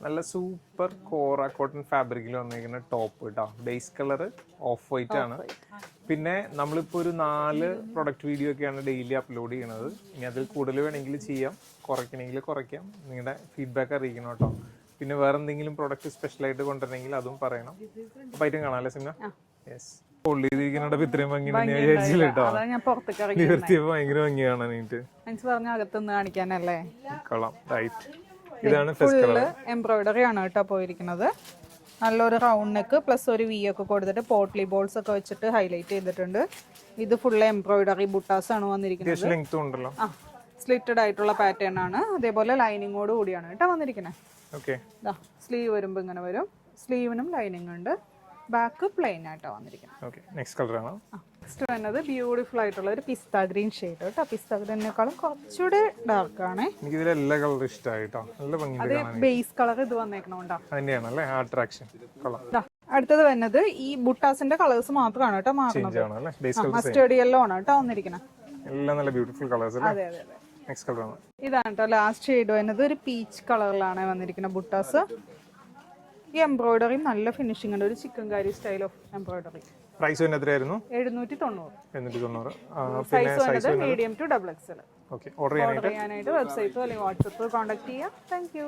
നല്ല സൂപ്പർ കോറ കോട്ടൺ ഫാബ്രിക്കിൽ വന്നിരിക്കുന്ന ടോപ്പ് കേട്ടോ. ബേസ് കളർ ഓഫ് വൈറ്റ് ആണ്. പിന്നെ നമ്മളിപ്പോൾ ഒരു 4 പ്രൊഡക്റ്റ് വീഡിയോ ഒക്കെയാണ് ഡെയിലി അപ്ലോഡ് ചെയ്യണത്. ഇനി അതിൽ കൂടുതൽ വേണമെങ്കിൽ ചെയ്യാം, കുറയ്ക്കണമെങ്കിൽ കുറയ്ക്കാം. നിങ്ങളുടെ ഫീഡ്ബാക്ക് അറിയിക്കണം കേട്ടോ. പിന്നെ വേറെ എന്തെങ്കിലും പ്രൊഡക്റ്റ് സ്പെഷ്യലായിട്ട് കൊണ്ടുവരണമെങ്കിൽ അതും പറയണം. അപ്പോൾ ഐറ്റം കാണാമല്ലേ സിംന? യെസ്. പൊള്ളി ചെയ്തിരിക്കുന്നപ്പോൾ ഇത്രയും ഭംഗി വിചാരിച്ചില്ല കേട്ടോ. നിവർത്തിയപ്പോൾ ഭയങ്കര ഭംഗി കാണാൻ കാണിക്കാനല്ലേ. കൊള്ളാം. റൈറ്റ്. ഇതാണ് എംബ്രോയിഡറി ആണ് കേട്ടോ പോയിരിക്കുന്നത്. നല്ലൊരു റൗണ്ട് നെക്ക് പ്ലസ് ഒരു വി ഒക്കെ കൊടുത്തിട്ട് പോട്ട്ലി ബോൾസ് ഒക്കെ വെച്ചിട്ട് ഹൈലൈറ്റ് ചെയ്തിട്ടുണ്ട്. ഇത് ഫുള്ള് എംബ്രോയിഡറി ബുട്ടാസ് ആണ് വന്നിരിക്കുന്നത്. സ്ലിറ്റഡ് ആയിട്ടുള്ള പാറ്റേൺ ആണ്. അതേപോലെ ലൈനിങ്ങോട് കൂടിയാണ് കേട്ടോ വന്നിരിക്കുന്നത്. സ്ലീവ് വരുമ്പോ ഇങ്ങനെ വരും. സ്ലീവിനും ലൈനിങ് ഉണ്ട്. ബാക്ക് പ്ലെയിൻ ആയിട്ടാ വന്നിരിക്കുന്നത്. നെക്സ്റ്റ് വരുന്നത് ബ്യൂട്ടിഫുൾ ആയിട്ടുള്ള ഒരു പിസ്ത ഗ്രീൻ ഷെയ്ഡ് കേട്ടോ. പിസ്ത ഗ്രീനേക്കാളും കുറച്ചുകൂടെ ഡാർക്ക് ആണ്. അത് ബേസ് കളർ ഇത് വന്നേക്കണോണ്ടാ. അടുത്തത് വരുന്നത് ഈ ബുട്ടാസിന്റെ കളേഴ്സ് മാത്രമാണ് കേട്ടോ മാറുന്നത്. മസ്റ്റേർഡ് യെല്ലോ ആണ് കേട്ടോ വന്നിരിക്കുന്നത്. അതെ അതെ അതെ. ഇതാണ് കേട്ടോ ലാസ്റ്റ് ഷെയ്ഡ് വരുന്നത്. ഒരു പീച്ച് കളറിലാണ് വന്നിരിക്കുന്നത് ബുട്ടാസ്. ഈ എംബ്രോയിഡറി നല്ല ഫിനിഷിംഗ് ഉണ്ട്. ഒരു chikankari style of embroidery. Price എത്രയായിരുന്നു? 790. സൈസ് വരുന്നത് മീഡിയം ടു XXL. ഓർഡർ ചെയ്യാനായിട്ട് വെബ്സൈറ്റോ അല്ലെങ്കിൽ വാട്സപ്പ് കോൺടാക്ട് ചെയ്യാം. Thank you.